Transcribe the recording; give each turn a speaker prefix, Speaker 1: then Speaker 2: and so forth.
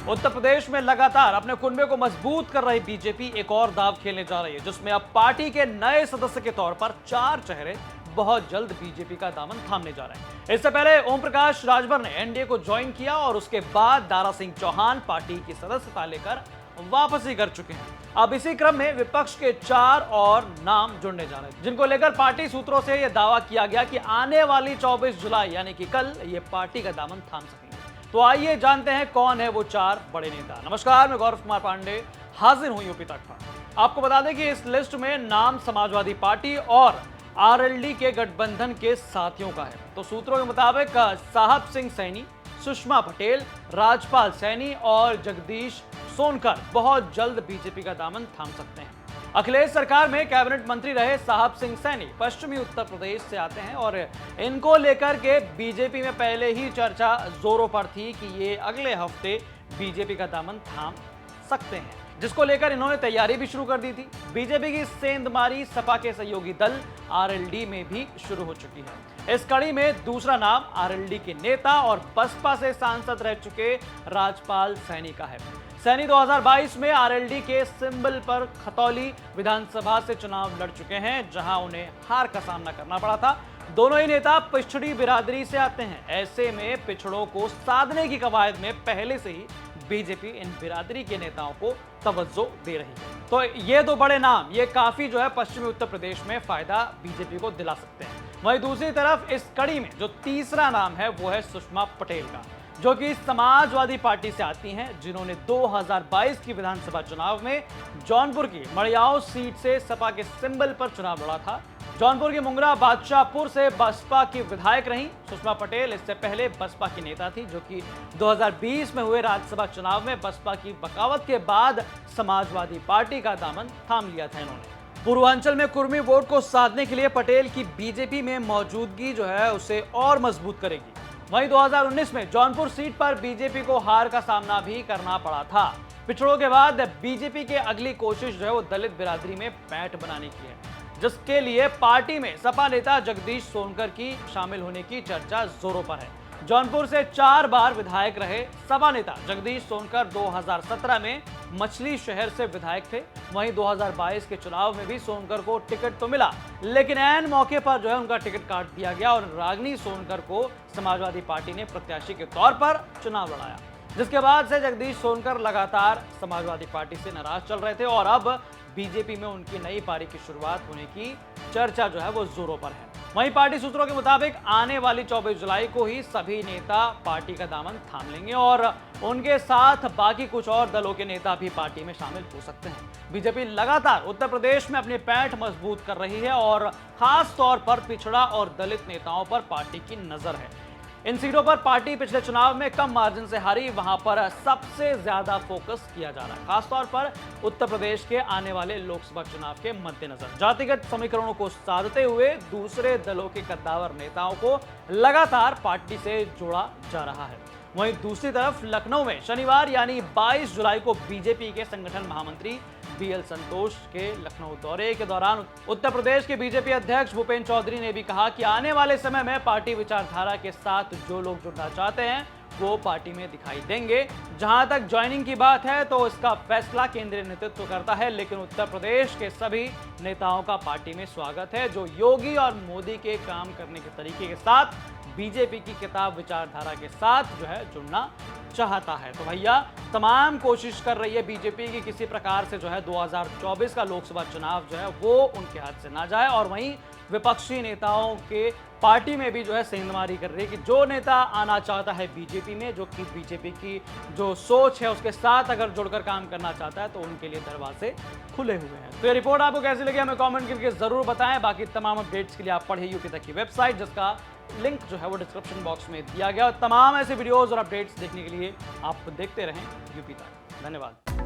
Speaker 1: उत्तर प्रदेश में लगातार अपने कुनबे को मजबूत कर रही बीजेपी एक और दाव खेलने जा रही है, जिसमें अब पार्टी के नए सदस्य के तौर पर 4 चेहरे बहुत जल्द बीजेपी का दामन थामने जा रहे हैं। इससे पहले ओम प्रकाश राजभर ने एनडीए को ज्वाइन किया और उसके बाद दारा सिंह चौहान पार्टी की सदस्यता लेकर वापसी कर चुके हैं। अब इसी क्रम में विपक्ष के 4 और नाम जुड़ने जा रहे हैं, जिनको लेकर पार्टी सूत्रों से यह दावा किया गया कि आने वाली 24 जुलाई यानी कि कल ये पार्टी का दामन थाम सकेंगे। तो आइए जानते हैं कौन है वो 4 बड़े नेता। नमस्कार, मैं गौरव कुमार पांडे हाजिर हूं यूपी तक पर। आपको बता दें कि इस लिस्ट में नाम समाजवादी पार्टी और आरएलडी के गठबंधन के साथियों का है। तो सूत्रों के मुताबिक साहब सिंह सैनी, सुषमा पटेल, राजपाल सैनी और जगदीश सोनकर बहुत जल्द बीजेपी का दामन थाम सकते हैं। अखिलेश सरकार में कैबिनेट मंत्री रहे साहब सिंह सैनी पश्चिमी उत्तर प्रदेश से आते हैं और इनको लेकर के बीजेपी में पहले ही चर्चा जोरों पर थी कि ये अगले हफ्ते बीजेपी का दामन थाम सकते हैं, जिसको लेकर इन्होंने तैयारी भी शुरू कर दी थी। बीजेपी की सेंधमारी सपा के सहयोगी दल आरएलडी में भी शुरू हो चुकी है। इस कड़ी में दूसरा नाम आरएलडी के नेता और बसपा से सांसद रह चुके राजपाल सैनी का है। सैनी 2022 में आरएलडी के सिंबल पर खतौली विधानसभा से चुनाव लड़ चुके हैं, जहां उन्हें हार का सामना करना पड़ा था। दोनों ही नेता पिछड़ी बिरादरी से आते हैं। ऐसे में पिछड़ों को साधने की कवायद में पहले से ही बीजेपी इन बिरादरी के नेताओं को तवज्जो दे रही है। तो ये 2 बड़े नाम ये काफी पश्चिमी उत्तर प्रदेश में फायदा बीजेपी को दिला सकते हैं। वहीं दूसरी तरफ इस कड़ी में जो तीसरा नाम है वो है सुषमा पटेल का, जो कि समाजवादी पार्टी से आती हैं, जिन्होंने 2022 की विधानसभा चुनाव में जौनपुर की मड़ियाओं सीट से सपा के सिंबल पर चुनाव लड़ा था। जौनपुर की मुंगरा बादशाहपुर से बसपा की विधायक रहीं। सुषमा पटेल इससे पहले बसपा की नेता थी, जो कि 2020 में हुए राज्यसभा चुनाव में बसपा की बगावत के बाद समाजवादी पार्टी का दामन थाम लिया था इन्होंने। पूर्वांचल में कुर्मी वोट को साधने के लिए पटेल की बीजेपी में मौजूदगी उसे और मजबूत करेगी। वहीं 2019 में जौनपुर सीट पर बीजेपी को हार का सामना भी करना पड़ा था। पिछड़ों के बाद बीजेपी की अगली कोशिश वो दलित बिरादरी में पैठ बनाने की है, जिसके लिए पार्टी में सपा नेता जगदीश सोनकर की शामिल होने की चर्चा जोरों पर है। जौनपुर से 4 बार विधायक रहे सपा नेता जगदीश सोनकर 2017 में मछली शहर से विधायक थे। वहीं 2022 के चुनाव में भी सोनकर को टिकट तो मिला, लेकिन ऐन मौके पर उनका टिकट काट दिया गया और रागिनी सोनकर को समाजवादी पार्टी ने प्रत्याशी के तौर पर चुनाव लड़ाया, जिसके बाद से जगदीश सोनकर लगातार समाजवादी पार्टी से नाराज चल रहे थे और अब बीजेपी में उनकी नई पारी की शुरुआत होने की चर्चा वो जोरों पर है। वहीं पार्टी सूत्रों के मुताबिक आने वाली 24 जुलाई को ही सभी नेता पार्टी का दामन थाम लेंगे और उनके साथ बाकी कुछ और दलों के नेता भी पार्टी में शामिल हो सकते हैं। बीजेपी लगातार उत्तर प्रदेश में अपनी पैठ मजबूत कर रही है और खास तौर पर पिछड़ा और दलित नेताओं पर पार्टी की नजर है। इन सीटों पर पार्टी पिछले चुनाव में कम मार्जिन से हारी, वहां पर सबसे ज्यादा फोकस किया जा रहा है, खासतौर पर उत्तर प्रदेश के आने वाले लोकसभा चुनाव के मद्देनजर। जातिगत समीकरणों को साधते हुए दूसरे दलों के कद्दावर नेताओं को लगातार पार्टी से जोड़ा जा रहा है। वहीं दूसरी तरफ लखनऊ में शनिवार यानी 22 जुलाई को बीजेपी के संगठन महामंत्री बीएल संतोष के लखनऊ दौरे के दौरान उत्तर प्रदेश के बीजेपी अध्यक्ष भूपेंद्र चौधरी ने भी कहा कि आने वाले समय में पार्टी विचारधारा के साथ जो लोग जुड़ना चाहते हैं वो पार्टी में दिखाई देंगे। जहां तक ज्वाइनिंग की बात है तो इसका फैसला केंद्रीय नेतृत्व करता है, लेकिन उत्तर प्रदेश के सभी नेताओं का पार्टी में स्वागत है, जो योगी और मोदी के काम करने के तरीके के साथ बीजेपी की किताब विचारधारा के साथ जुड़ना चाहता है। तो भैया तमाम कोशिश कर रही है बीजेपी की किसी प्रकार से 2024 का लोकसभा चुनाव वो उनके हाथ से ना जाए, और वहीं विपक्षी नेताओं के पार्टी में भी सेंधमारी कर रही है कि जो नेता आना चाहता है बीजेपी में, जो कि बीजेपी की जो सोच है उसके साथ अगर जुड़कर काम करना चाहता है, तो उनके लिए दरवाजे खुले हुए हैं। तो ये रिपोर्ट आपको कैसी लगी हमें कमेंट करके जरूर बताएं। बाकी तमाम अपडेट्स के लिए आप पढ़िए यूपी तक की वेबसाइट, जिसका लिंक वो डिस्क्रिप्शन बॉक्स में दिया गया। और तमाम ऐसे वीडियोस और अपडेट्स देखने के लिए आप देखते रहें यूपी तक। धन्यवाद।